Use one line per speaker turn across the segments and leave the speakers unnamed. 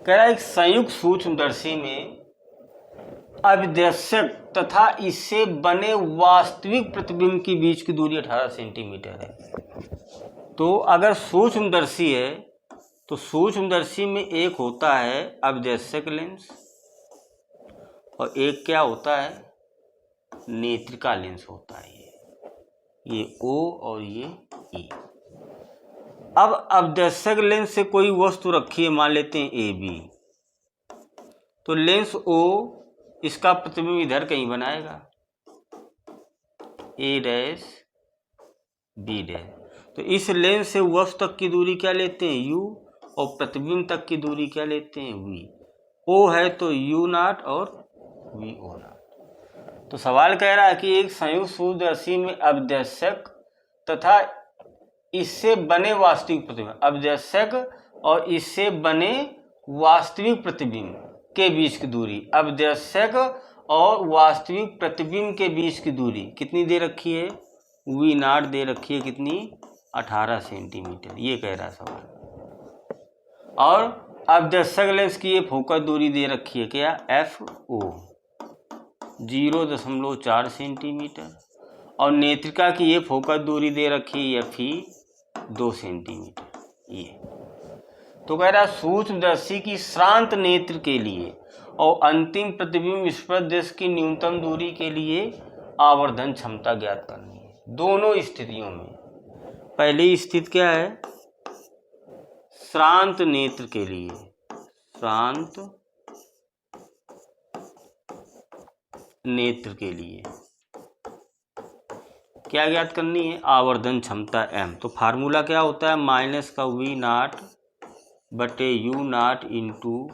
कह रहा है एक संयुक्त सूक्ष्मदर्शी में अभिदर्शक तथा इससे बने वास्तविक प्रतिबिंब के बीच की दूरी 18 सेंटीमीटर है। तो अगर सूक्ष्मदर्शी है तो सूक्ष्मदर्शी में एक होता है अभिदर्शक लेंस और एक क्या होता है, नेत्रिका लेंस होता है। ये O और ये E। अब अभिदर्शक लेंस से कोई वस्तु रखी है, मान लेते हैं AB, तो लेंस O इसका प्रतिबिंब इधर कहीं बनाएगा, A डैश B डैश। तो इस लेंस से वस्तु तक की दूरी क्या लेते हैं, U, और प्रतिबिंब तक की दूरी क्या लेते हैं, V। O है तो U0 और VO0। तो सवाल कह रहा है कि एक संयुक्त सूक्ष्मदर्शी में अभिदर्शक तथा इससे बने वास्तविक प्रतिबिंब, अभिदर्शक और इससे बने वास्तविक प्रतिबिंब के बीच की दूरी, अभिदर्शक और वास्तविक प्रतिबिंब के बीच की दूरी कितनी दे रखी है, V0 दे रखी है, कितनी, 18 सेंटीमीटर, ये कह रहा है सवाल। और अभिदर्शक लेंस की ये फोकस दूरी दे रखी है क्या, FO 0.4 सेंटीमीटर, और नेत्रिका की ये फोकस दूरी दे रखी है FE 2 सेंटीमीटर। ये तो कह रहा है सूक्ष्मदर्शी की श्रांत नेत्र के लिए और अंतिम प्रतिबिंब स्पर्श की न्यूनतम दूरी के लिए आवर्धन क्षमता ज्ञात करनी है दोनों स्थितियों में। पहली स्थिति क्या है, श्रांत नेत्र के लिए, श्रांत नेत्र के लिए क्या ज्ञात करनी है, आवर्धन क्षमता M। तो फार्मूला क्या होता है, माइनस का V0 बटे U0 इंटू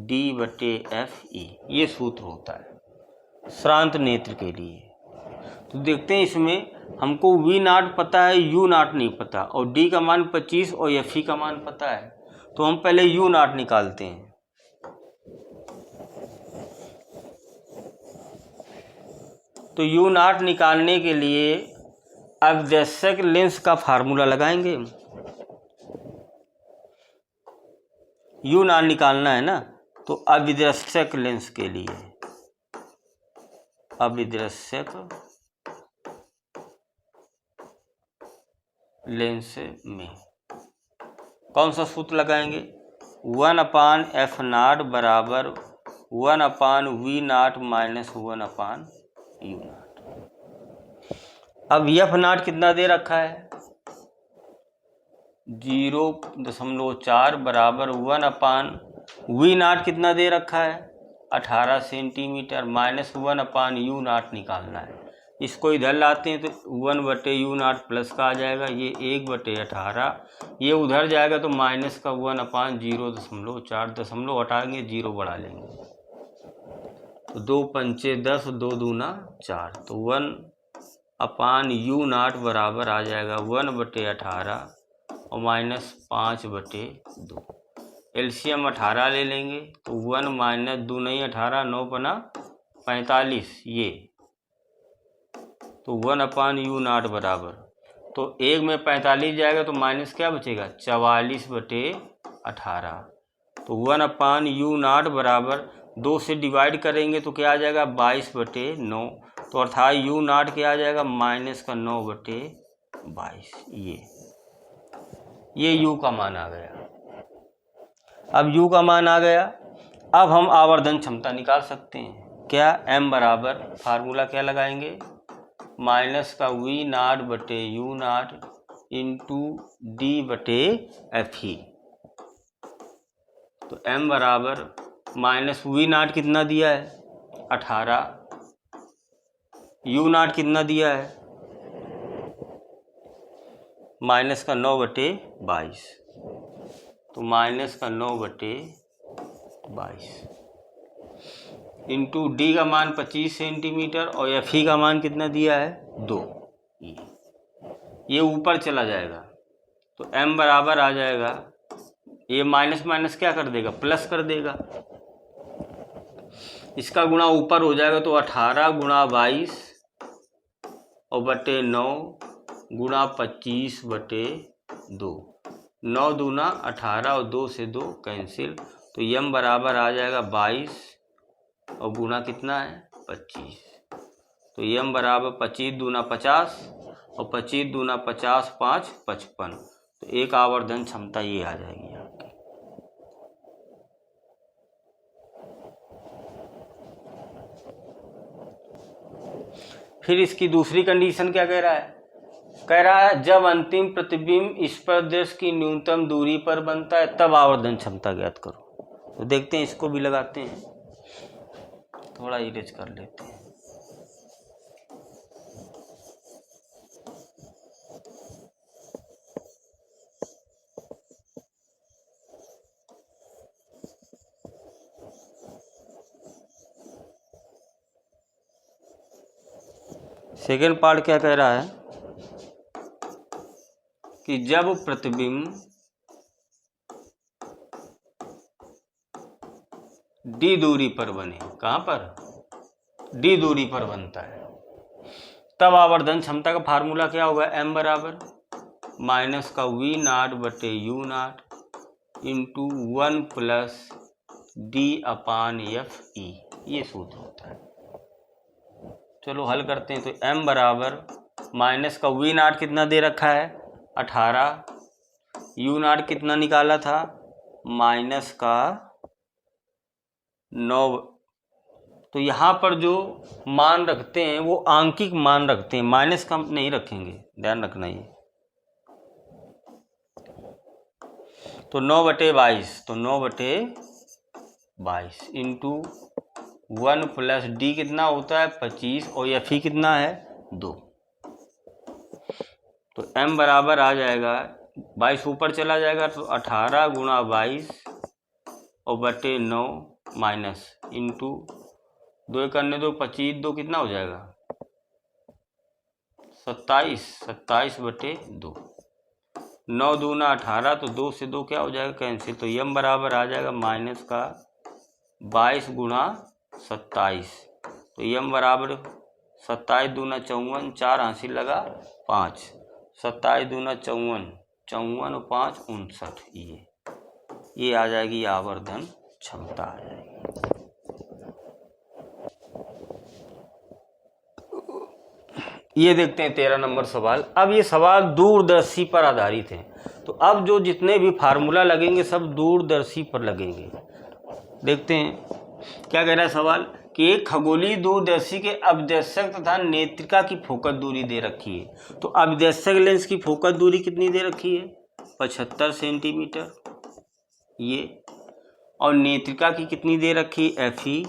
D बटे FE, ये सूत्र होता है श्रांत नेत्र के लिए। तो देखते हैं इसमें हमको V0 पता है, U0 नहीं पता, और D का मान 25 और FE का मान पता है। तो हम पहले U0 निकालते हैं। तो U0 निकालने के लिए अभिदर्शक लेंस का फार्मूला लगाएंगे। U0 निकालना है ना, तो अभिदर्शक लेंस के लिए, अभिदर्शक लेंस में कौन सा सूत्र लगाएंगे, 1/F0 बराबर 1/V0 माइनस 1/U0। अब F0 कितना दे रखा है, 0.4 बराबर 1/V0 कितना दे रखा है, 18 सेंटीमीटर, माइनस 1/U0 निकालना है। इसको इधर लाते हैं तो 1/U0 प्लस का आ जाएगा, ये 1/18, ये उधर जाएगा तो माइनस का 1/0.4, दशमलव हटाएंगे, 0 बढ़ा लेंगे, तो 2 पंचे 10, 2 दूना 4, तो 1/U0 बराबर आ जाएगा 1/18 और माइनस 5/2। एलसीएम 18 ले लेंगे तो 1 माइनस 2 नहीं 18, 9 बना 45, ये तो 1/U0 बराबर, तो 1 में 45 जाएगा तो माइनस क्या बचेगा, 44/18। तो 1/U0 बराबर 2 से डिवाइड करेंगे तो क्या आ जाएगा, 22/9। तो अर्थात U0 क्या आ जाएगा, माइनस का 9/22। ये U का मान आ गया। अब U का मान आ गया, अब हम आवर्धन क्षमता निकाल सकते हैं। क्या, M बराबर फार्मूला क्या लगाएंगे, माइनस का V0 बटे U0 इंटू D बटे FE। तो M बराबर माइनस V0 कितना दिया है, 18, U0 कितना दिया है, माइनस का 9/22, तो माइनस का 9/22 इंटू D का मान 25 सेंटीमीटर और FE का मान कितना दिया है, 2। ये ऊपर चला जाएगा तो M बराबर आ जाएगा, ये माइनस माइनस क्या कर देगा, प्लस कर देगा, इसका गुणा ऊपर हो जाएगा तो 18 गुणा 22 और बटे 9 गुणा 25/2, 9 दूना 18 और 2 से 2 कैंसिल, तो यम बराबर आ जाएगा 22 और गुना कितना है 25, तो यम बराबर 25 दूना 50 और 25 दूना 50 5 55, तो एक आवर्धन क्षमता ये आ जाएगी आपकी। फिर इसकी दूसरी कंडीशन क्या कह रहा है, कह रहा है जब अंतिम प्रतिबिंब इस प्रदेश की न्यूनतम दूरी पर बनता है तब आवर्धन क्षमता ज्ञात करो। तो देखते हैं, इसको भी लगाते हैं, थोड़ा इरेज कर लेते हैं। सेकेंड पार्ट क्या कह रहा है कि जब प्रतिबिंब डी दूरी पर बने, कहाँ पर डी दूरी पर बनता है, तब आवर्धन क्षमता का फार्मूला क्या होगा, m बराबर माइनस का वी नाट बटे U naught into 1 plus D upon F E, ये सूत्र होता है। चलो हल करते हैं। तो m बराबर माइनस का वी नाट कितना दे रखा है 18, यू नाट कितना निकाला था माइनस का 9, तो यहाँ पर जो मान रखते हैं वो आंकिक मान रखते हैं, माइनस का नहीं रखेंगे, ध्यान रखना ये। तो 9/22, तो 9/22 इंटू 1 प्लस डी कितना होता है 25 और एफ ई कितना है 2, तो m बराबर आ जाएगा 22 ऊपर चला जाएगा तो 18 गुणा 22 और बटे 9 माइनस इंटू 2 करने दो 25 2 कितना हो जाएगा 27 बटे 2, 9 दूना 18, तो 2 से 2 क्या हो जाएगा कैंसिल, तो m बराबर आ जाएगा माइनस का 22 गुणा 27, तो m बराबर 27 दूना 54, 4 हासिल लगा 5, 27 दूना 54, 54 और 5 59, ये आ जाएगी आवर्धन क्षमता आ जाएगी। ये देखते हैं 13 नंबर सवाल। अब ये सवाल दूरदर्शी पर आधारित है, तो अब जो जितने भी फार्मूला लगेंगे सब दूरदर्शी पर लगेंगे। देखते हैं क्या कह रहा है सवाल कि एक खगोलीय दूरदर्शी के अभिदर्शक तथा नेत्रिका की फोकस दूरी दे रखी है। तो अभिदर्शक लेंस की फोकस दूरी कितनी दे रखी है 75 सेंटीमीटर ये, और नेत्रिका की कितनी दे रखी है एफ ई,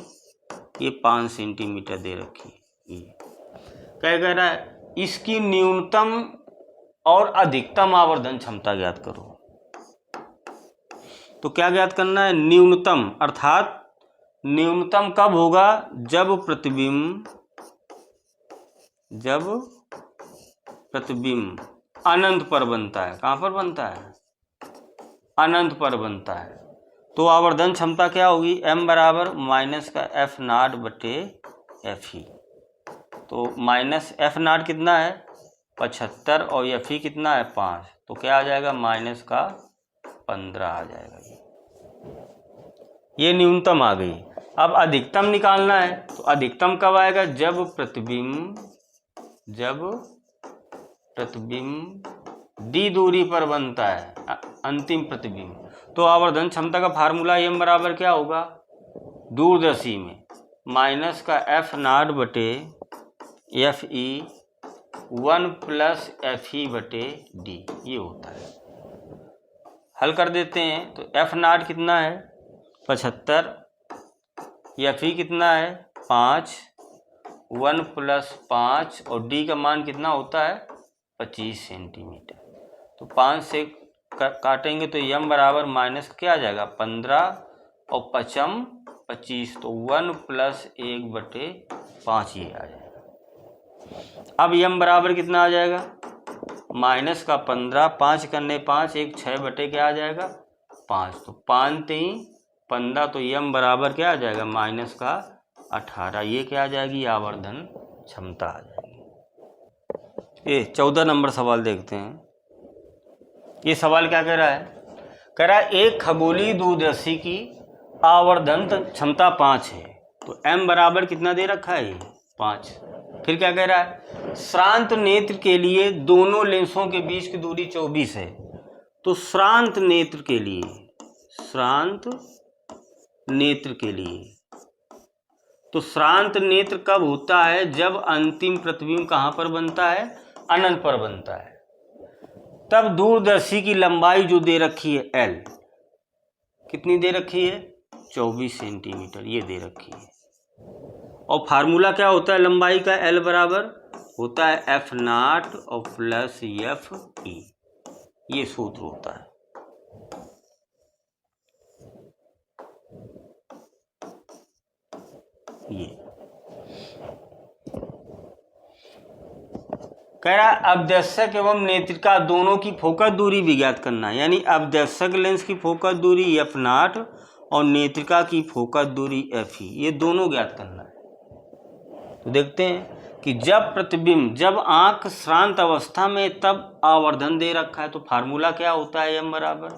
ये 5 सेंटीमीटर दे रखी है। ये क्या कह रहा है इसकी न्यूनतम और अधिकतम आवर्धन क्षमता ज्ञात करो। तो क्या ज्ञात करना है न्यूनतम, अर्थात न्यूनतम कब होगा जब प्रतिबिंब अनंत पर बनता है। कहाँ पर बनता है अनंत पर बनता है, तो आवर्धन क्षमता क्या होगी m बराबर माइनस का एफ नाट बटे एफ ई, तो माइनस एफ नाट कितना है 75 और एफ ई कितना है 5, तो क्या आ जाएगा माइनस का 15 आ जाएगा। ये न्यूनतम आ गई। अब अधिकतम निकालना है, तो अधिकतम कब आएगा जब प्रतिबिंब डी दूरी पर बनता है अंतिम प्रतिबिंब, तो आवर्धन क्षमता का फार्मूला m बराबर क्या होगा दूरदर्शी में माइनस का एफ नाट बटे F E 1 plus F E बटे डी, ये होता है। हल कर देते हैं। तो एफ नाट कितना है 75, एफ ई कितना है 5, 1 प्लस 5 और डी का मान कितना होता है 25 सेंटीमीटर, तो 5 से काटेंगे तो m बराबर माइनस क्या आ जाएगा 15 और 5 25, तो 1 प्लस 1 बटे 5 ये आ जाएगा। अब m बराबर कितना आ जाएगा माइनस का 15, 5 करने 5 1 6 बटे क्या आ जाएगा 5, तो 5 3 15, तो m बराबर क्या आ जाएगा माइनस का 18, ये क्या आ जाएगी आवर्धन क्षमता आ जाएगी। 14 नंबर सवाल देखते हैं। ये सवाल क्या कह रहा है? कह रहा है एक खगोलीय दूरदर्शी की आवर्धन क्षमता 5 है, तो m बराबर कितना दे रखा है? 5। फिर क्या कह रहा है? श्रांत नेत्र के लिए दोनों लेंसों के बीच की दूरी 24 है। तो श्रांत नेत्र के लिए, श्रांत नेत्र के लिए, तो श्रांत नेत्र कब होता है? जब अंतिम प्रतिबिंब कहाँ पर बनता है? अनंत पर बनता है। तब दूरदर्शी की लंबाई जो दे रखी है L, कितनी दे रखी है? 24 सेंटीमीटर ये दे रखी है। और फार्मूला क्या होता है लंबाई का? L बराबर होता है F0 और प्लस FE, ये सूत्र होता है। ये कह रहा है अवदर्शक एवं नेत्रिका दोनों की फोकस दूरी भी ज्ञात करना है, यानी अवदर्शक लेंस की फोकस दूरी F0 और नेत्रिका की फोकस दूरी FE, ये दोनों ज्ञात करना है। तो देखते हैं कि जब आंख श्रांत अवस्था में तब आवर्धन दे रखा है, तो फार्मूला क्या होता है? m बराबर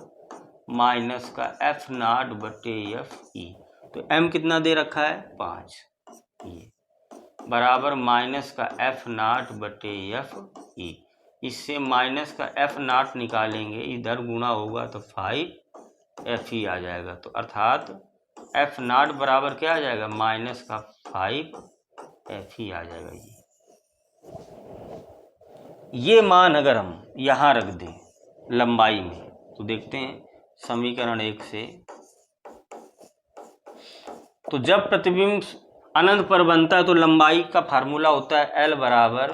माइनस का F0 बटे FE। तो m कितना दे रखा है? 5, ये बराबर माइनस का F0 बटे FE। इससे माइनस का F0 निकालेंगे, इधर गुणा होगा तो 5FE आ जाएगा। तो अर्थात F0 बराबर क्या आ जाएगा? माइनस का 5FE आ जाएगा। ये मान अगर हम यहाँ रख दें लंबाई में, तो देखते हैं समीकरण 1 से, तो जब प्रतिबिंब अनंत पर बनता है तो लंबाई का फार्मूला होता है L बराबर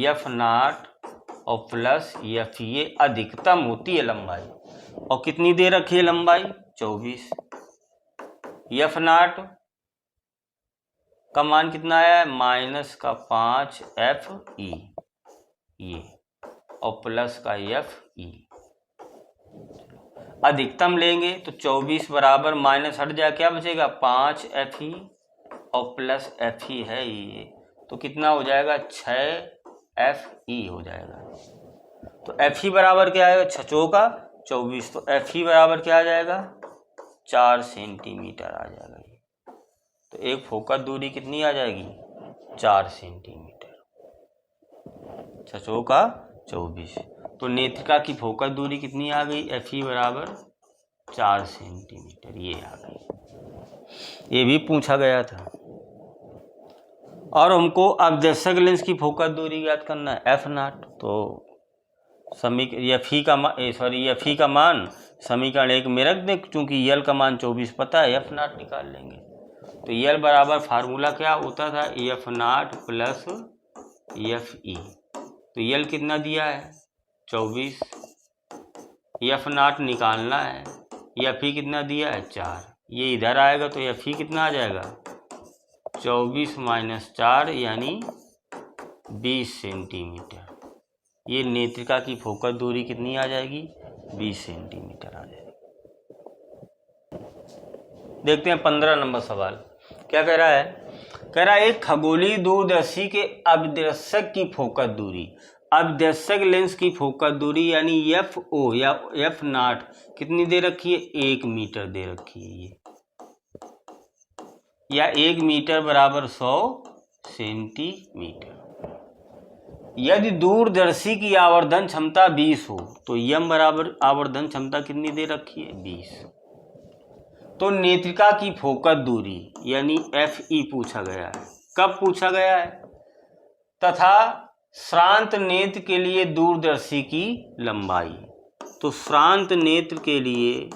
F0 और प्लस FE। ये अधिकतम होती है लंबाई, और कितनी दे रखी है लंबाई? 24। F0 का मान कितना आया है? माइनस का 5FE, ये और प्लस का FE। अधिकतम लेंगे तो 24 बराबर माइनस हट जाए, क्या बचेगा? 5FE और प्लस FE है ये, तो कितना हो जाएगा? 6FE हो जाएगा। तो FE बराबर क्या आएगा? 6 चौका 24, तो FE बराबर क्या आ जाएगा? 4 सेंटीमीटर आ जाएगा ये। तो एक फोकस दूरी कितनी आ जाएगी? 4 सेंटीमीटर। 6 चौका 24, तो नेत्रिका की फोकस दूरी कितनी आ गई? FE बराबर 4 सेंटीमीटर ये आ गई। ये भी पूछा गया था। और हमको अवदर्शक लेंस की फोकस दूरी ज्ञात करना है F0। तो FE का मान समीकरण 1 में रख दें, चूंकि L का मान 24 पता है, F0 निकाल लेंगे। तो L बराबर फार्मूला क्या होता था? F0 plus FE। तो L कितना दिया है? 24। F0 निकालना है, FE कितना दिया है? 4। ये इधर आएगा तो FE कितना आ जाएगा? 24 माइनस 4 यानी 20 सेंटीमीटर। ये नेत्रिका की फोकस दूरी कितनी आ जाएगी? 20 सेंटीमीटर आ जाएगी। देखते हैं 15 नंबर सवाल क्या कह रहा है? कह रहा है एक खगोलीय दूरदर्शी के अवदर्शक की फोकस दूरी, अवदर्शक लेंस की फोकस दूरी यानी FO या F0 कितनी दे रखी है? 1 मीटर दे रखी है ये, या 1 मीटर बराबर 100 सेंटीमीटर। यदि दूरदर्शी की आवर्धन क्षमता 20 हो तो m बराबर आवर्धन क्षमता कितनी दे रखी है? 20। तो नेत्रिका की फोकस दूरी यानी FE पूछा गया है। कब पूछा गया है? तथा श्रांत नेत्र के लिए दूरदर्शी की लंबाई। तो श्रांत नेत्र के लिए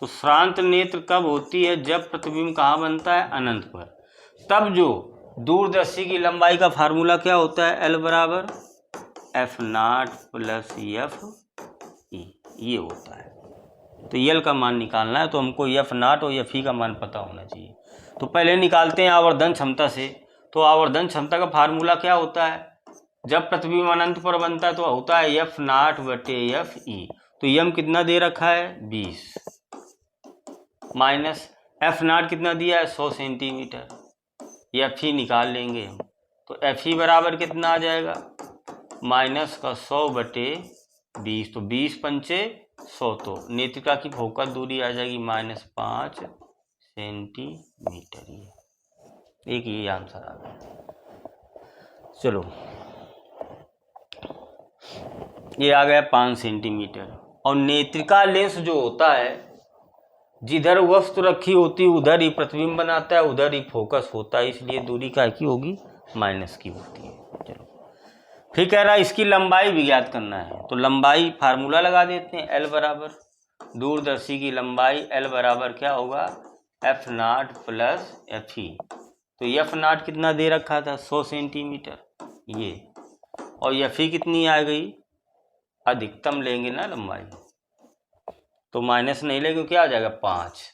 श्रांत नेत्र कब होती है? जब प्रतिबिंब कहाँ बनता है? अनंत पर। तब जो दूरदर्शी की लंबाई का फार्मूला क्या होता है? L बराबर F0 प्लस FE, ये होता है। तो L का मान निकालना है, तो हमको F0 और FE का मान पता होना चाहिए। तो पहले निकालते हैं आवर्धन क्षमता से। तो आवर्धन क्षमता का फार्मूला क्या होता है? जब प्रतिबिंब अनंत पर बनता है तो होता है F0 बटे FE। तो M कितना दे रखा है? 20 माइनस F0 कितना दिया है? 100 सेंटीमीटर। FE निकाल लेंगे हम, तो एफ ई बराबर कितना आ जाएगा, माइनस का 100/20, तो 20 पंचे 100, तो नेत्रिका की फोकस दूरी आ जाएगी -5 सेंटीमीटर। ये आंसर आ गया। चलो ये आ गया 5 सेंटीमीटर। और नेत्रिका लेंस जो होता है, जिधर वस्तु रखी होती है उधर ही प्रतिबिंब बनाता है, उधर ही फोकस होता है, इसलिए दूरी क्या की होगी, माइनस की होती है। चलो फिर कह रहा है इसकी लंबाई भी ज्ञात करना है, तो लंबाई फार्मूला लगा देते हैं, L बराबर दूरदर्शी की लंबाई L बराबर क्या होगा, F0 प्लस FE। तो F0 कितना दे रखा था, 100 सेंटीमीटर ये, और FE कितनी आ गई, अधिकतम लेंगे ना लंबाई, तो माइनस नहीं लेंगे, क्या आ जाएगा 5,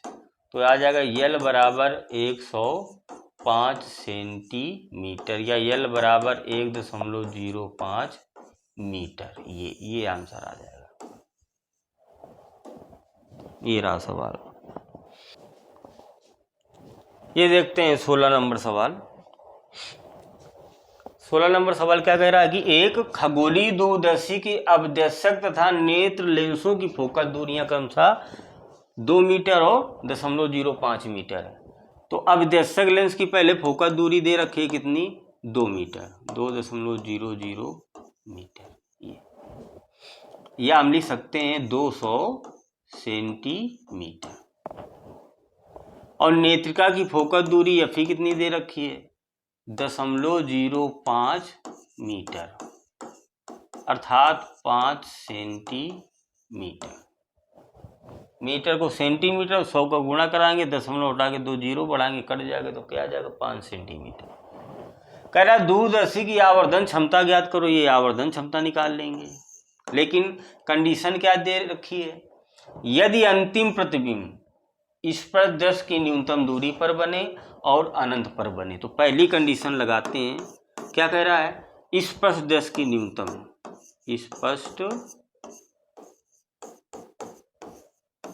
तो आ जाएगा L बराबर 105 सेंटीमीटर, या L बराबर 1.05 मीटर। ये आंसर आ जाएगा। ये रहा सवाल। ये देखते हैं 16 नंबर सवाल। 16 नंबर सवाल क्या कह रहा है कि एक खगोलीय दूरदर्शी की अवदर्शक तथा नेत्र लेंसों की फोकस दूरियां क्रमशः 2 मीटर और 0.05 मीटर है। तो अवदर्शक लेंस की पहले फोकस दूरी दे रखी है कितनी, 2 मीटर, 2.00 मीटर। या हम लिख सकते हैं 200 सेंटीमीटर। और नेत्रिका की फोकस दूरी एफ कितनी दे रखी है, 0.05 मीटर, अर्थात 5 सेंटीमीटर। मीटर को सेंटीमीटर 100 का गुणा कराएंगे, दशमलव हटा के 2 जीरो बढ़ाएंगे, कट जाएगा तो क्या आ जाएगा, 5 सेंटीमीटर। कह रहा दूरदर्शी की आवर्धन क्षमता ज्ञात करो, ये आवर्धन क्षमता निकाल लेंगे, लेकिन कंडीशन क्या दे रखी है, यदि अंतिम प्रतिबिंब स्पर्शदर्श की न्यूनतम दूरी पर बने और अनंत पर बने। तो पहली कंडीशन लगाते हैं, क्या कह रहा है, स्पर्शदर्श की न्यूनतम, स्पष्ट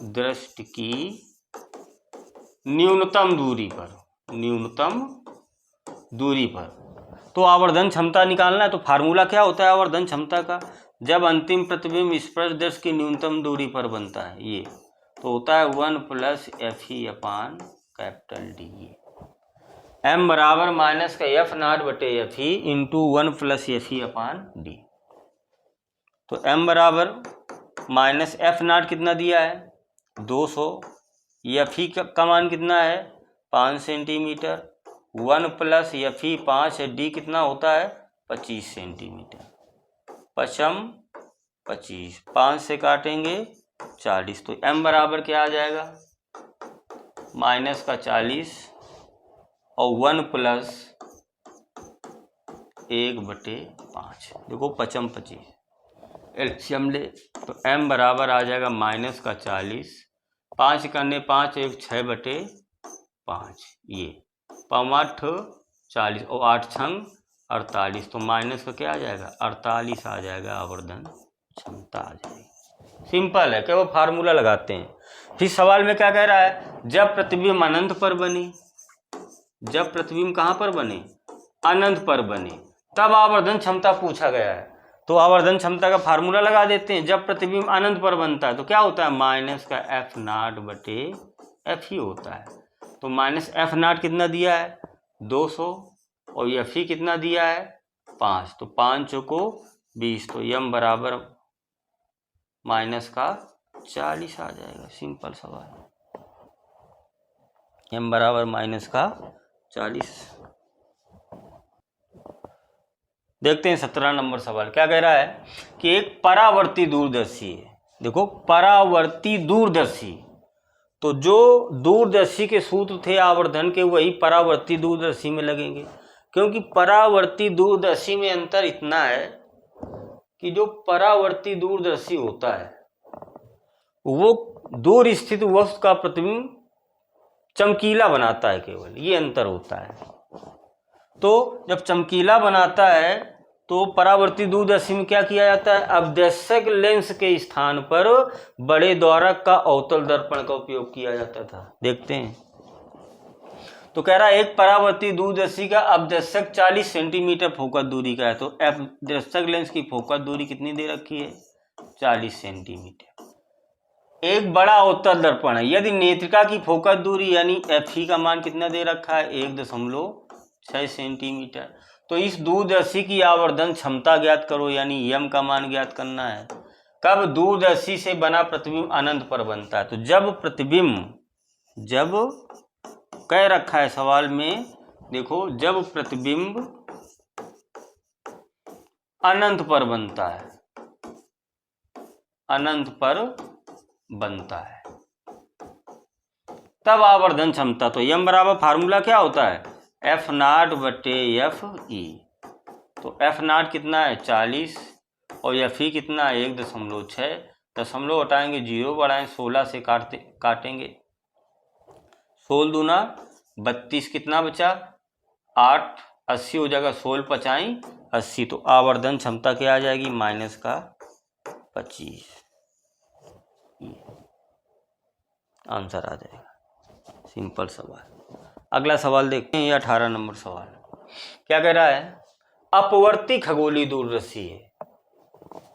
दृष्टि की न्यूनतम दूरी पर, तो आवर्धन क्षमता निकालना है। तो फार्मूला क्या होता है आवर्धन क्षमता का, जब अंतिम प्रतिबिंब स्पर्शदर्श की न्यूनतम दूरी पर बनता है, ये तो होता है 1 + FE/D। m बराबर माइनस का F0/FE इंटू 1 + FE/D। तो m बराबर माइनस F0 कितना दिया है, 200, FE का मान कितना है, 5 सेंटीमीटर, 1 + FE 5 है, D कितना होता है, 25 सेंटीमीटर, 25, 5 से काटेंगे 40, तो m बराबर क्या आ जाएगा, माइनस का 40 और 1 + 1/5, देखो 25, एलसीएम ले तो m बराबर आ जाएगा माइनस का 40, 5 करने 5 1 6/5, ये 5 40 और 8 छंग 48, तो माइनस का क्या आ जाएगा, 48 आ जाएगा, आवर्धन क्षमता आ जाएगी। सिंपल है, क्या वो फार्मूला लगाते हैं। फिर सवाल में क्या कह रहा है, जब प्रतिबिंब अनंत पर बने, जब प्रतिबिंब कहाँ पर बने, अनंत पर बने, तब आवर्धन क्षमता पूछा गया है। तो आवर्धन क्षमता का फार्मूला लगा देते हैं, जब प्रतिबिंब अनंत पर बनता है तो क्या होता है, माइनस का F0/FE होता है। तो माइनस F0 कितना दिया है, 200, और FE कितना दिया है, 5, तो 5 को 20, तो m बराबर माइनस का 40 आ जाएगा। सिंपल सवाल, m बराबर माइनस का 40। देखते हैं 17 नंबर सवाल, क्या कह रहा है कि एक परावर्ती दूरदर्शी है। देखो परावर्ती दूरदर्शी, तो जो दूरदर्शी के सूत्र थे आवर्धन के, वही परावर्ती दूरदर्शी में लगेंगे, क्योंकि परावर्ती दूरदर्शी में अंतर इतना है कि जो परावर्ती दूरदर्शी होता है वो दूर स्थित वस्तु का प्रतिबिंब चमकीला बनाता है, केवल ये अंतर होता है। तो जब चमकीला बनाता है तो परावर्ती दूरदर्शी में क्या किया जाता है, अवदर्शक लेंस के स्थान पर बड़े द्वारक का अवतल दर्पण का उपयोग किया जाता था। देखते हैं, तो कह रहा है एक परावर्ती दूरदर्शी का अपदर्शक 40 सेंटीमीटर फोकस दूरी का है, तो अपदर्शक लेंस की फोकस दूरी कितनी दे रखी है? 40 सेंटीमीटर। एक बड़ा उत्तल दर्पण है, यदि नेत्रिका की फोकस दूरी यानी एफ का मान कितना दे रखा है? 1.6 सेंटीमीटर। तो इस दूरदर्शी की आवर्धन क्षमता ज्ञात करो, यानी यम का मान ज्ञात करना है। कब दूरदर्शी से बना प्रतिबिंब अनंत पर बनता है? तो जब प्रतिबिंब, जब कह रखा है सवाल में, देखो, जब प्रतिबिंब अनंत पर बनता है, अनंत पर बनता है, तब आवर्धन क्षमता। तो यम बराबर फार्मूला क्या होता है? F0/FE। तो F0 कितना है? 40 और FE कितना है? 1.6। दशमलव हटाएंगे 0 बढ़ाएं 16 से काटेंगे 16 दूना 32, कितना बचा? 8, 80 हो जाएगा, 16 पचाई 80। तो आवर्धन क्षमता क्या आ जाएगी? -25। आंसर आ जाएगा। सिंपल सवाल। अगला सवाल देखते हैं, ये 18 नंबर सवाल। क्या कह रहा है? अपवर्ती खगोलीय दूरदर्शी है।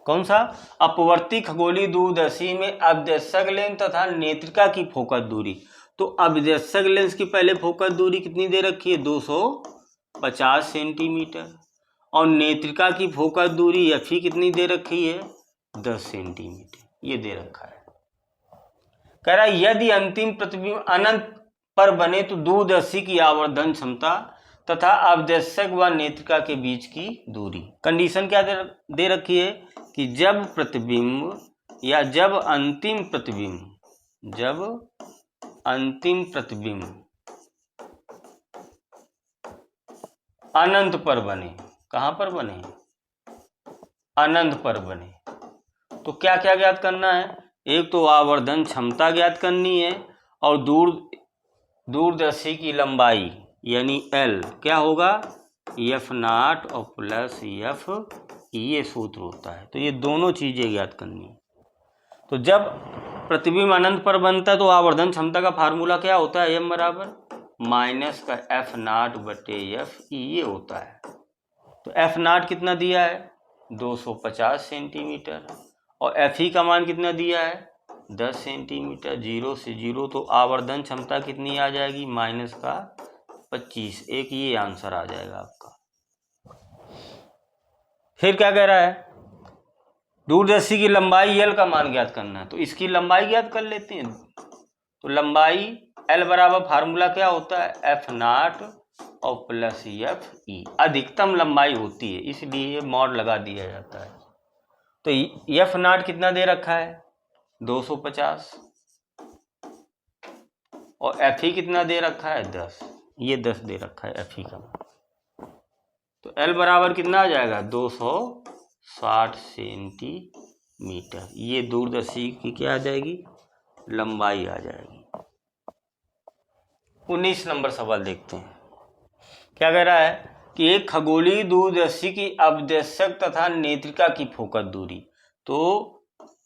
कौन सा? अपवर्ती खगोलीय दूरदर्शी में अपदर्शक लेंस तथा नेत्रिका की फोकस दूरी। तो अपदर्शक लेंस की पहले फोकस दूरी कितनी दे रखी है? 250 सेंटीमीटर। और नेत्रिका की फोकस दूरी एफई कितनी दे रखी है? 10 सेंटीमीटर। ये दे रखा है। कह रहा है यदि अंतिम प्रतिबिंब अनंत पर बने तो दूरदर्शी की आवर्धन क्षमता तथा अपदर्शक व नेत्रिका के बीच की दूरी। कंडीशन क्या दे रखी है कि जब प्रतिबिंब या जब अंतिम प्रतिबिंब अनंत पर बने। कहां पर बने? अनंत पर बने। तो क्या क्या ज्ञात करना है? एक तो आवर्धन क्षमता ज्ञात करनी है, और दूरदर्शी की लंबाई यानी L क्या होगा? F0 और प्लस F, ये सूत्र होता है। तो ये दोनों चीजें ज्ञात करनी है। तो जब प्रतिबिंब अनंत पर बनता है तो आवर्धन क्षमता का फार्मूला क्या होता है? M बराबर -F0/FE, ये होता है। तो F0 कितना दिया है? 250 सेंटीमीटर। और FE का मान कितना दिया है? 10 सेंटीमीटर। 0 से 0, तो आवर्धन क्षमता कितनी आ जाएगी? -25। एक ये आंसर आ जाएगा आपका। फिर क्या कह रहा है? दूरदर्शी की लंबाई L का मान ज्ञात करना है। तो इसकी लंबाई ज्ञात कर लेते हैं। तो लंबाई L बराबर फार्मूला क्या होता है? F0 और प्लस FE। अधिकतम लंबाई होती है, इसलिए मॉड लगा दिया जाता है। तो F0 कितना दे रखा है? 250। और FE कितना दे रखा है? 10। ये 10 दे रखा है FE का। तो L बराबर कितना आ जाएगा? 260 सेंटीमीटर। ये दूरदर्शी की क्या आ जाएगी? लंबाई आ जाएगी। 19 नंबर सवाल देखते हैं। क्या कह रहा है कि एक खगोलीय दूरदर्शी की अपदर्शक तथा नेत्रिका की फोकस दूरी। तो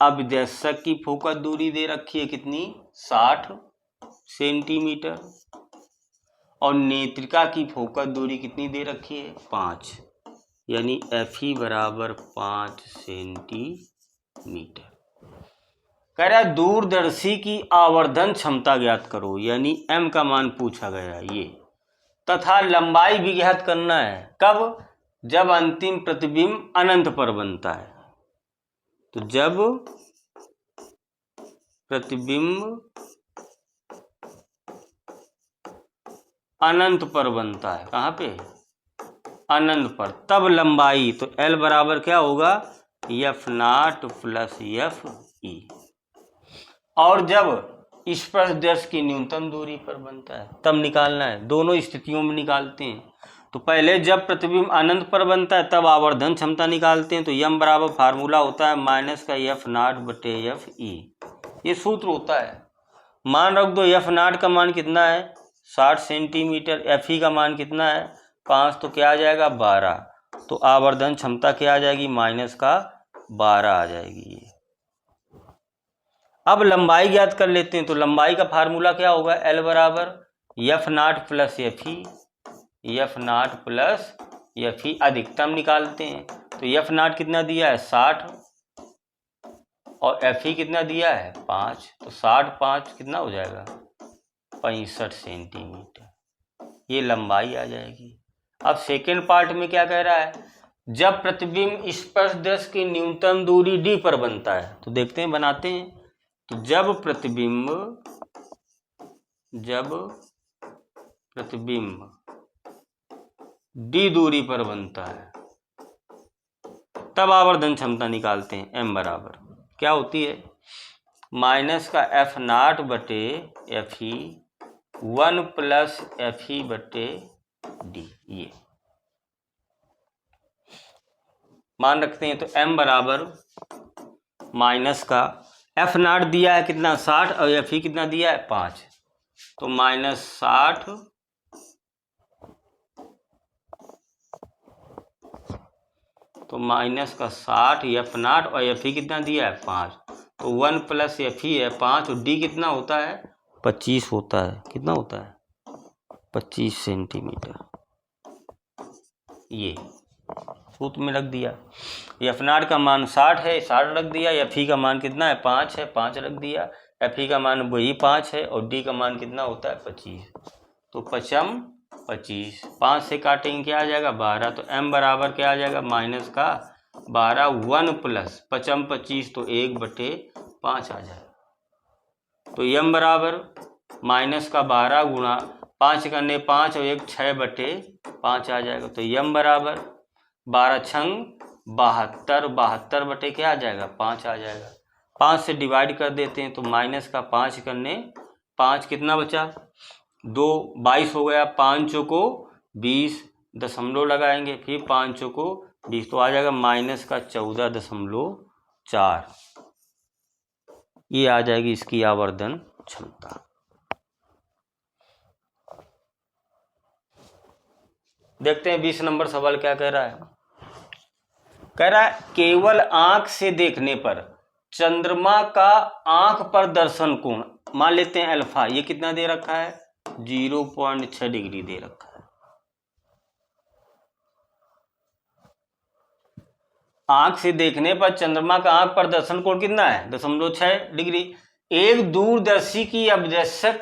अपदर्शक की फोकस दूरी दे रखी है कितनी? 60 सेंटीमीटर। और नेत्रिका की फोकस दूरी कितनी दे रखी है? 5, यानी FE बराबर 5 सेंटीमीटर। कह रहा है दूरदर्शी की आवर्धन क्षमता ज्ञात करो, यानी M का मान पूछा गया ये, तथा लंबाई भी ज्ञात करना है। कब? जब अंतिम प्रतिबिंब अनंत पर बनता है। तो जब प्रतिबिंब अनंत पर बनता है, कहाँ पे? अनंत पर, तब लंबाई। तो L बराबर क्या होगा? F0 plus FE। और जब स्पर्शदर्श की न्यूनतम दूरी पर बनता है तब निकालना है। दोनों स्थितियों में निकालते हैं। तो पहले जब प्रतिबिंब अनंत पर बनता है तब आवर्धन क्षमता निकालते हैं। तो यम बराबर फार्मूला होता है -F0/FE। ये सूत्र होता है। मान रख दो F0 का मान कितना है? 60 सेंटीमीटर। FE का मान कितना है? 5। तो क्या आ जाएगा? 12। तो आवर्धन क्षमता क्या आ जाएगी? -12 आ जाएगी ये। अब लंबाई ज्ञात कर लेते हैं। तो लंबाई का फार्मूला क्या होगा? L बराबर F not plus F not plus F अधिकतम निकालते हैं। तो एफ नॉट कितना दिया है 60 और एफ कितना दिया है 5, तो 60 5 कितना हो जाएगा 65 सेंटीमीटर, ये लंबाई आ जाएगी। अब सेकेंड पार्ट में क्या कह रहा है, जब प्रतिबिंब स्पर्शदर्श की न्यूनतम दूरी d पर बनता है, तो देखते हैं बनाते हैं। तो जब प्रतिबिंब d दूरी पर बनता है तब आवर्धन क्षमता निकालते हैं। m बराबर क्या होती है, माइनस का एफ नॉट बटे F E 1 plus F E बटे डी, ये मान रखते हैं। तो m बराबर माइनस का एफ नॉट दिया है कितना 60 और एफ ई कितना दिया है 5, तो -60 तो माइनस का 60 एफ नॉट और एफ ई कितना दिया है 5, तो 1 प्लस एफ ई है 5 और डी कितना होता है 25 होता है। कितना होता है 25 सेंटीमीटर, ये सूत्र में रख दिया। एफ नॉट का मान 60 है, 60 रख दिया। एफ ई का मान कितना है 5 है, 5 रख दिया। एफ ई का मान वही 5 है और डी का मान कितना होता है 25, तो 5 25 5 से काटेंगे क्या आ जाएगा 12, तो m बराबर क्या आ जाएगा माइनस का 12 1 प्लस 5 25 तो 1/5 आ जाएगा। तो m बराबर माइनस का 12 गुणा 5 करने 5 और 1 6/5 आ जाएगा। तो m बराबर 12 छंग 72, 72 बटे क्या आ जाएगा 5 आ जाएगा। 5 से डिवाइड कर देते हैं, तो माइनस का 5 करने 5 कितना बचा 2 22 हो गया, 5 चौको 20 दशमलव लगाएंगे, फिर 5 चौको 20 तो आ जाएगा माइनस का 14.4, ये आ जाएगी इसकी आवर्धन क्षमता। देखते हैं 20 नंबर सवाल क्या कह रहा है। कह रहा है केवल आंख से देखने पर चंद्रमा का आंख पर दर्शन कोण मान लेते हैं अल्फा, ये कितना दे रखा है 0.6 डिग्री दे रखा है। आंख से देखने पर चंद्रमा का आंख पर दर्शन कोण कितना है 0.6 डिग्री। एक दूरदर्शी की अभ्यस्यक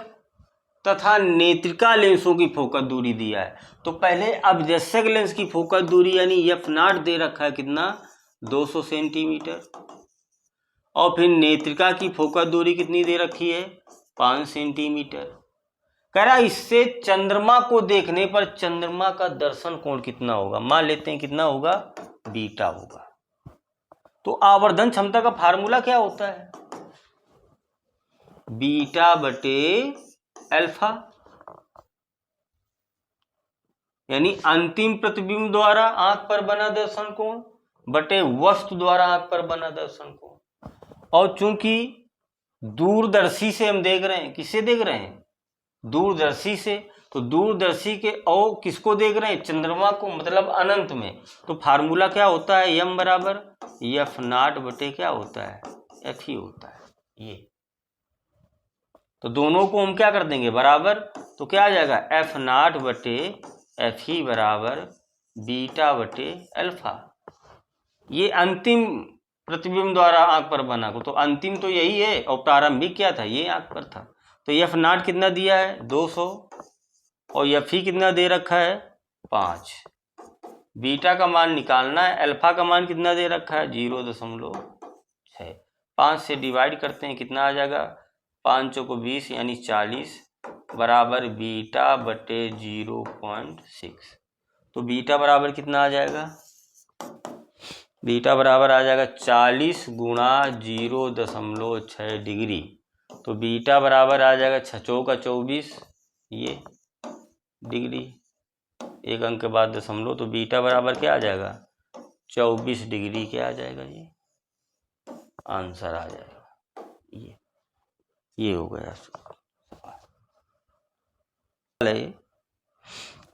तथा नेत्रिका लेंसों की फोकस दूरी दिया है। तो पहले अभ्यस्यक लेंस की फोकस दूरी यानी एफ नॉट दे रखा है कितना 200 सेंटीमीटर, और फिर नेत्रिका की फोकस दूरी कितनी दे रखी है 5 सेंटीमीटर। कह रहा इससे चंद्रमा को देखने पर चंद्रमा का दर्शन कोण कितना होगा, मान लेते हैं कितना होगा बीटा होगा। तो आवर्धन क्षमता का फार्मूला क्या होता है बीटा बटे अल्फा, यानी अंतिम प्रतिबिंब द्वारा आंख पर बना दर्शन कोण बटे वस्तु द्वारा आंख पर बना दर्शन कोण। और चूंकि दूरदर्शी से हम देख रहे हैं, किससे देख रहे हैं दूरदर्शी से, तो दूरदर्शी के और किसको देख रहे हैं चंद्रमा को, मतलब अनंत में। तो फार्मूला क्या होता है m बराबर एफ नॉट बटे क्या होता है एफ ही होता है ये। तो दोनों को हम क्या कर देंगे बराबर, तो क्या आ जाएगा एफ नॉट बटे एफ ही बराबर बीटा बटे अल्फा। ये अंतिम प्रतिबिंब द्वारा आंख पर बना को, तो अंतिम तो यही है और प्रारंभिक क्या था ये आंख पर था। तो एफ नॉट कितना दिया है 200 और एफ ही कितना दे रखा है 5। बीटा का मान निकालना है, अल्फा का मान कितना दे रखा है 0.6। 5 से डिवाइड करते हैं कितना आ जाएगा 5 को 20 यानी 40 बराबर बीटा बटे 0.6। तो बीटा बराबर कितना आ जाएगा, बीटा बराबर आ जाएगा 40 गुणा 0.6 डिग्री। तो बीटा बराबर आ जाएगा 6 चौका 24 ये डिग्री, एक अंक के बाद दशमलव, तो बीटा बराबर क्या आ जाएगा 24 डिग्री क्या आ जाएगा ये आंसर आ जाएगा। ये हो गया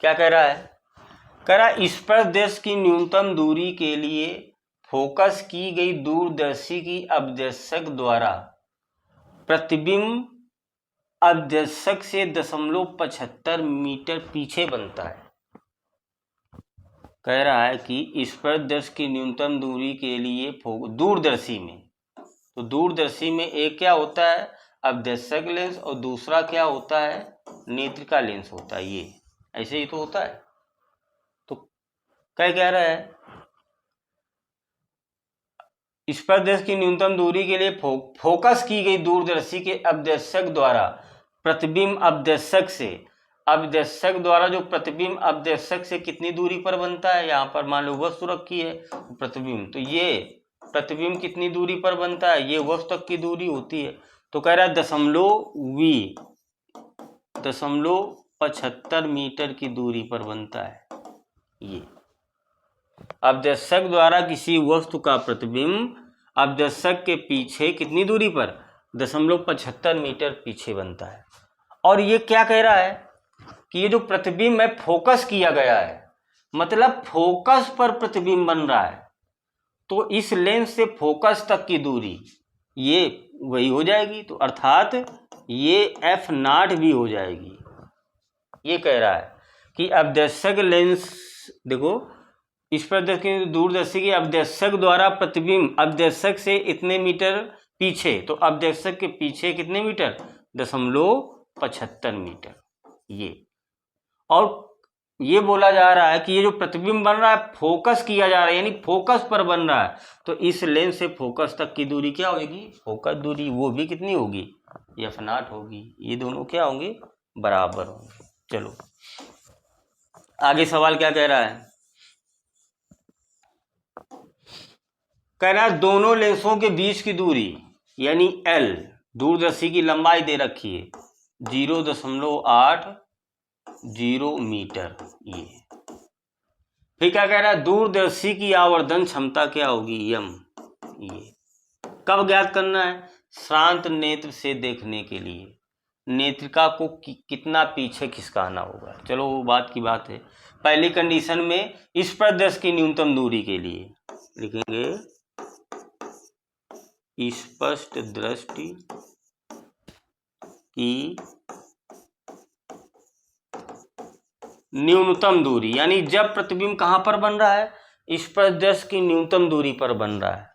क्या कह रहा है, कह रहा स्पर्शदेश की न्यूनतम दूरी के लिए फोकस की गई दूरदर्शी की अभ्यस्यक द्वारा प्रतिबिंब अभ्यस्क से 0.75 मीटर पीछे बनता है। कह रहा है कि स्पर्शदर्शी की न्यूनतम दूरी के लिए दूरदर्शी में, तो दूरदर्शी में एक क्या होता है, अभ्यस्क लेंस, और दूसरा क्या होता है, नेत्रिका लेंस होता है। ये ऐसे ही तो होता है। तो कह रहा है स्पर्शदर्शी की न्यूनतम दूरी के लिए फोकस की गई दूरदर्शी के अभ्यस्क द्वारा प्रतिबिंब अभ्यस्क द्वारा जो प्रतिबिंब अभ्यस्क से कितनी दूरी पर बनता है, यहाँ पर मान लो वस्तु रखी है प्रतिबिंब, तो ये प्रतिबिंब कितनी दूरी पर बनता है, ये वस्तु तक की दूरी होती है। तो कह रहा है 0.75 मीटर की दूरी पर बनता है। ये अभ्यस्क द्वारा किसी वस्तु का प्रतिबिंब अभ्यस्क के पीछे कितनी दूरी पर, 0.75 मीटर पीछे बनता है। और ये क्या कह रहा है कि ये जो प्रतिबिंब है फोकस किया गया है, मतलब फोकस पर प्रतिबिंब बन रहा है, तो इस लेंस से फोकस तक की दूरी ये वही हो जाएगी, तो अर्थात ये f0 भी हो जाएगी। ये कह रहा है कि अभ्यस्क लेंस, देखो इस पर देखिए दूरदर्शी के अभ्यस्क द्वारा प्रतिबिंब अभ्यस्क से इतने मीटर पीछे, तो अभ्यस्क के पीछे कितने मीटर, 0.75 मीटर। ये और ये बोला जा रहा है कि ये जो प्रतिबिंब बन रहा है फोकस किया जा रहा है, यानी फोकस पर बन रहा है, तो इस लेंस से फोकस तक की दूरी क्या होगी, फोकस दूरी, वो भी कितनी होगी, f0 होगी। ये दोनों क्या होंगे, बराबर होंगे। चलो आगे सवाल क्या कह रहा है, कह रहा है दोनों लेंसों के बीच की दूरी यानी L, दूरदर्शी की लंबाई दे रखी है 0.80 मीटर। ये फिर क्या कह रहा है, दूरदर्शी की आवर्धन क्षमता क्या होगी, m। ये कब ज्ञात करना है, श्रांत नेत्र से देखने के लिए नेत्रिका को कितना पीछे खिसकाना होगा। चलो वो बात की बात है। पहली कंडीशन में स्पर्शदर्शी की न्यूनतम दूरी के लिए लिखेंगे स्पष्ट दृष्टि की न्यूनतम दूरी, यानी जब प्रतिबिंब कहां पर बन रहा है, स्पर्शदर्शी की न्यूनतम दूरी पर बन रहा है,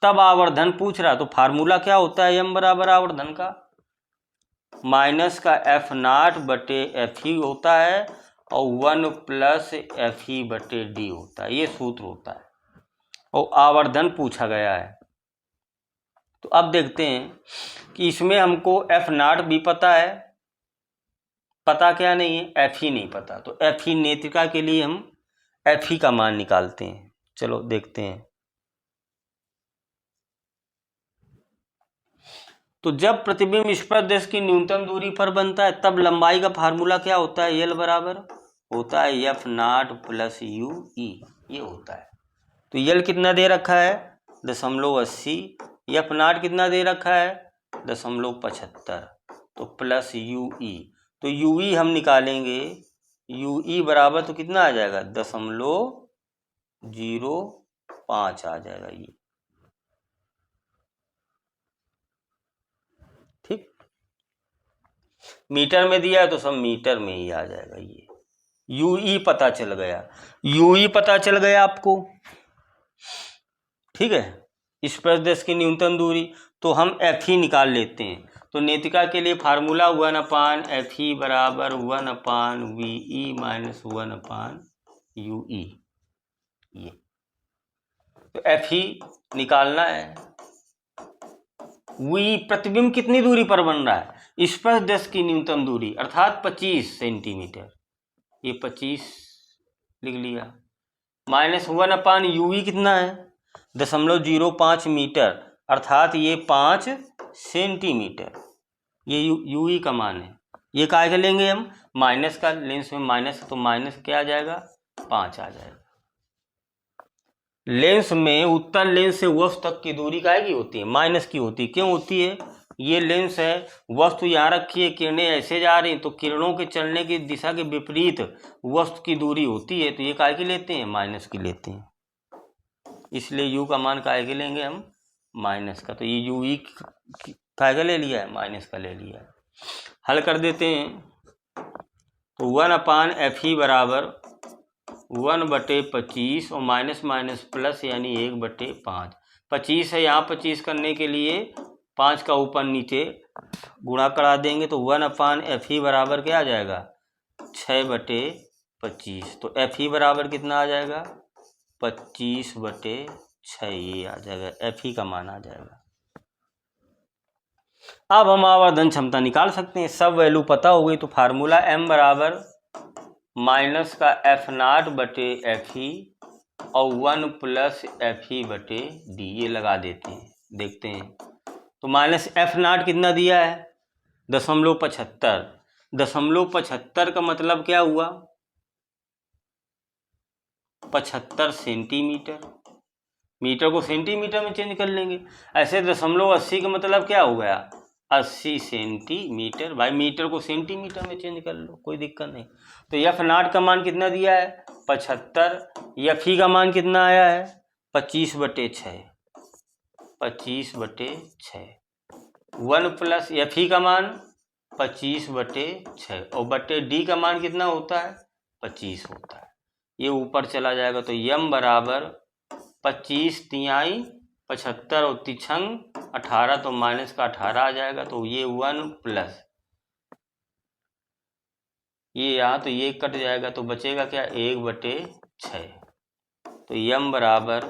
तब आवर्धन पूछ रहा है। तो फार्मूला क्या होता है, m बराबर आवर्धन का माइनस का f0 बटे f होता है और 1 प्लस f बटे d होता है। ये सूत्र होता है और आवर्धन पूछा गया है। तो अब देखते हैं कि इसमें हमको f0 भी पता है, पता क्या नहीं है, f नहीं पता। तो f नेत्रिका के लिए हम f का मान निकालते हैं। चलो देखते हैं। तो जब प्रतिबिंब स्पर्शदर्शी की न्यूनतम दूरी पर बनता है तब लंबाई का फार्मूला क्या होता है, L बराबर होता है f0 प्लस UE, ये होता है। तो L कितना दे रखा है, 0.80, f0 कितना दे रखा है, 0.75, तो प्लस UE, तो UE हम निकालेंगे, UE बराबर तो कितना आ जाएगा, 0.05 आ जाएगा। ये ठीक, मीटर में दिया है तो सब मीटर में ही आ जाएगा। ये UE पता चल गया, UE पता चल गया आपको, ठीक है। स्पर्शदर्शी की न्यूनतम दूरी, तो हम f निकाल लेते हैं। तो नेत्रिका के लिए फार्मूला 1/fe बराबर 1/ve माइनस 1/UE। ये तो fe निकालना है। वी प्रतिबिंब कितनी दूरी पर बन रहा है, स्पर्शदर्शी की न्यूनतम दूरी अर्थात 25 सेंटीमीटर, ये 25 लिख लिया, माइनस 1/UE कितना है, 0.05 मीटर, अर्थात ये 5 सेंटीमीटर। ये UE का मान है। ये काय का लेंगे हम, माइनस का, लेंस में माइनस, तो माइनस क्या आ जाएगा, 5 आ जाएगा। लेंस में उत्तल लेंस से वस्तु तक की दूरी काय की होती है, माइनस की होती है। क्यों होती है, ये लेंस है, वस्तु यहाँ रखी है, किरणें ऐसे जा रही, तो किरणों के चलने की दिशा के विपरीत वस्तु की दूरी होती है, तो ये काय की लेते हैं, माइनस की लेते हैं। इसलिए U का मान काय के लेंगे हम, माइनस का। तो ये UE काय का ले लिया है, माइनस का ले लिया है। हल कर देते हैं। तो 1/FE बराबर 1/25 और माइनस माइनस प्लस यानी 1/5। 25 है, यहाँ 25 करने के लिए 5 का ऊपर नीचे गुणा करा देंगे तो 1/FE बराबर क्या आ जाएगा 6/25। तो FE बराबर कितना आ जाएगा 25/6, ये आ जाएगा FE का मान आ जाएगा। अब हम आवर्धन क्षमता निकाल सकते हैं, सब वैल्यू पता हो गई। तो फार्मूला m बराबर माइनस का F0/FE और 1 + FE/D, ये लगा देते हैं, देखते हैं। तो माइनस F0 कितना दिया है 0.75। 0.75 का मतलब क्या हुआ 75 सेंटीमीटर। मीटर को सेंटीमीटर में चेंज कर लेंगे। ऐसे 0.80 का मतलब क्या हो गया 80 सेंटीमीटर। भाई मीटर को सेंटीमीटर में चेंज कर लो, कोई दिक्कत नहीं। तो F0 का मान कितना दिया है 75। FE का मान कितना आया है 25/6। 25/6 1 + FE का मान 25/6 और बटे D का मान कितना होता है 25 होता है। ये ऊपर चला जाएगा तो m बराबर 25 तिहाई 75 और तिछंग 18, तो माइनस का 18 आ जाएगा। तो ये 1 + ये यहाँ तो ये कट जाएगा तो बचेगा क्या 1/6। तो m बराबर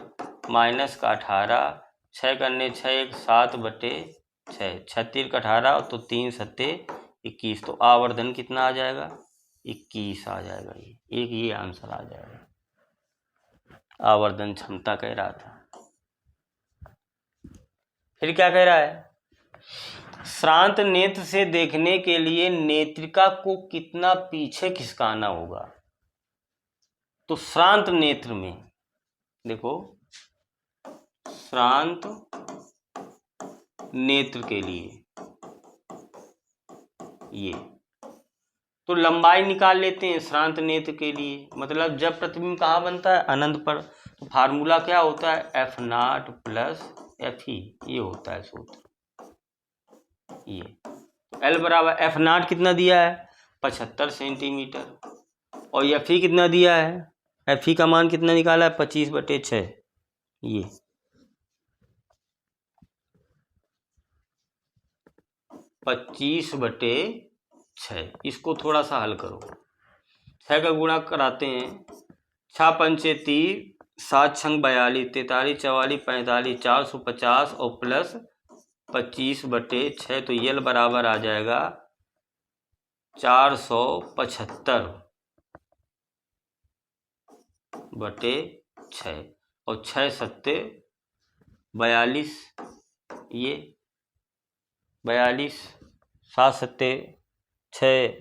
माइनस का 18, 6 करने 6 7/6, 36 का 18 तो 3 7 21। तो आवर्धन कितना आ जाएगा 21 आ जाएगा। ये आंसर आ जाएगा। आवर्धन क्षमता कह रहा था। फिर क्या कह रहा है श्रांत नेत्र से देखने के लिए नेत्रिका को कितना पीछे खिसकाना होगा। तो श्रांत नेत्र में देखो, श्रांत नेत्र के लिए ये तो लंबाई निकाल लेते हैं श्रांत नेत्र के लिए। मतलब जब प्रतिबिंब कहाँ बनता है अनंत पर, तो फार्मूला क्या होता है F0 + FE, ये होता है सूत्र। ये L बराबर F0 कितना दिया है 75 सेंटीमीटर और FE कितना दिया है FE का मान कितना निकाला है 25/6। ये 25/6, इसको थोड़ा सा हल करो। 6 का गुणा कराते हैं, 6 पंचे 30, 7 छंग 42, 43 44 45, 450 और प्लस 25/6। तो यल बराबर आ जाएगा 475/6 और 6 7 42, ये 42, 7 7 6,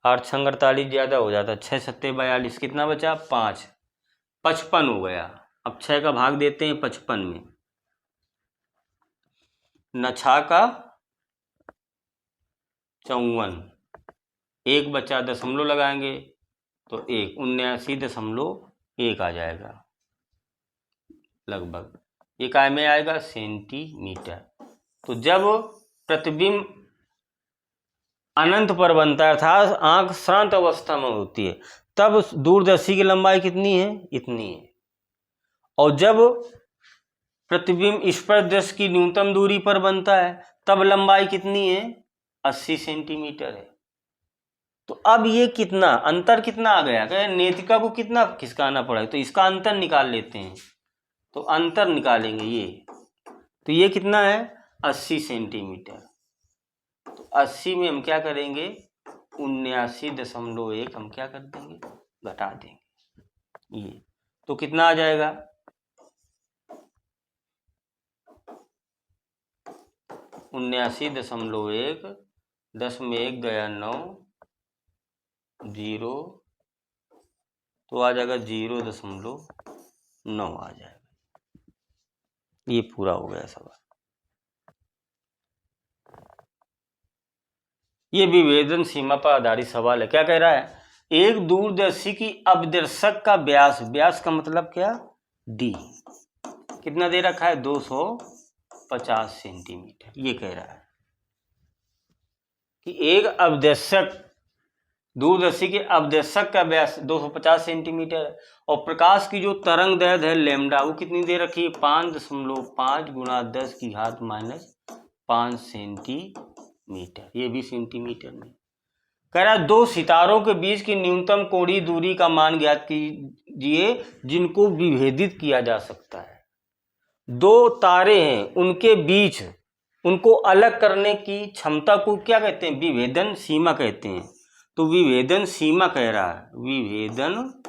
8 छंग 48 ज़्यादा हो जाता, 6 7 42, कितना बचा 5, 55 हो गया। अब 6 का भाग देते हैं 55 में, नछा का 54, 1 बचा, दशमलव लगाएंगे तो 1, 79.1 आ जाएगा लगभग। ये काय में आएगा सेंटीमीटर। तो जब प्रतिबिंब अनंत पर बनता है अर्थात आंख श्रांत अवस्था में होती है, तब दूरदर्शी की लंबाई कितनी है इतनी है। और जब प्रतिबिंब स्पर्शदर्शी की न्यूनतम दूरी पर बनता है तब लंबाई कितनी है 80 सेंटीमीटर है। तो अब ये कितना अंतर कितना आ गया, नेत्रिका को कितना खिसकाना पड़ा, तो इसका अंतर निकाल लेते हैं। तो अंतर निकालेंगे ये, तो ये कितना है 80 सेंटीमीटर। तो 80 में हम क्या करेंगे 79.1 हम क्या कर देंगे घटा देंगे। ये तो कितना आ जाएगा 79.1, 10 में 1 गया 9, 0, तो आ जाएगा 0.9 आ जाएगा। ये पूरा हो गया सवाल। ये विभेदन सीमा पर आधारित सवाल है। क्या कह रहा है एक दूरदर्शी की अपदर्शक का व्यास, व्यास का मतलब क्या D, कितना दे रखा है 250 सेंटीमीटर, ये कह रहा है। कि एक अपदेशक दूरदर्शी के अपदेशक का व्यास 250 सेंटीमीटर है और प्रकाश की जो तरंग दैर्घ्य है लैम्डा वो कितनी दे रखी है 5.5 गुणा 10 की घात -5 सेंटीमीटर, ये भी सेंटीमीटर में। कह रहा है दो सितारों के बीच की न्यूनतम कोणीय दूरी का मान ज्ञात कीजिए जिनको विभेदित किया जा सकता है। दो तारे हैं उनके बीच उनको अलग करने की क्षमता को क्या कहते हैं? विभेदन सीमा कहते हैं। तो विभेदन सीमा कह रहा है, विभेदन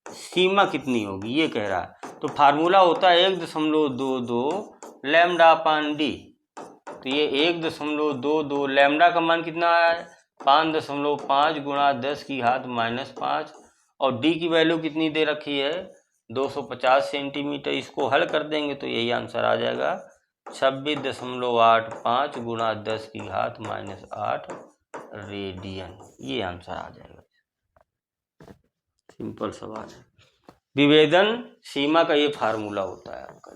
सीमा कितनी होगी ये कह रहा है। तो फार्मूला होता है 1.22 लैम्डा अपान डी। तो ये 1.22 लैम्डा का मान कितना है 5.5 गुणा 10 की घात -5 और डी की वैल्यू कितनी दे रखी है 250 सेंटीमीटर। इसको हल कर देंगे तो यही आंसर आ जाएगा 26.85 गुणा 10 की घात -8 रेडियन, ये आंसर आ जाएगा। सिंपल सवाल है। विभेदन सीमा का ये फार्मूला होता है आपका।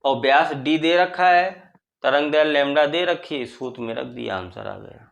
और व्यास डी दे रखा है, तरंग दैर्घ्य लैम्डा दे रखी है, सूत्र में रख दिया, आंसर आ गया।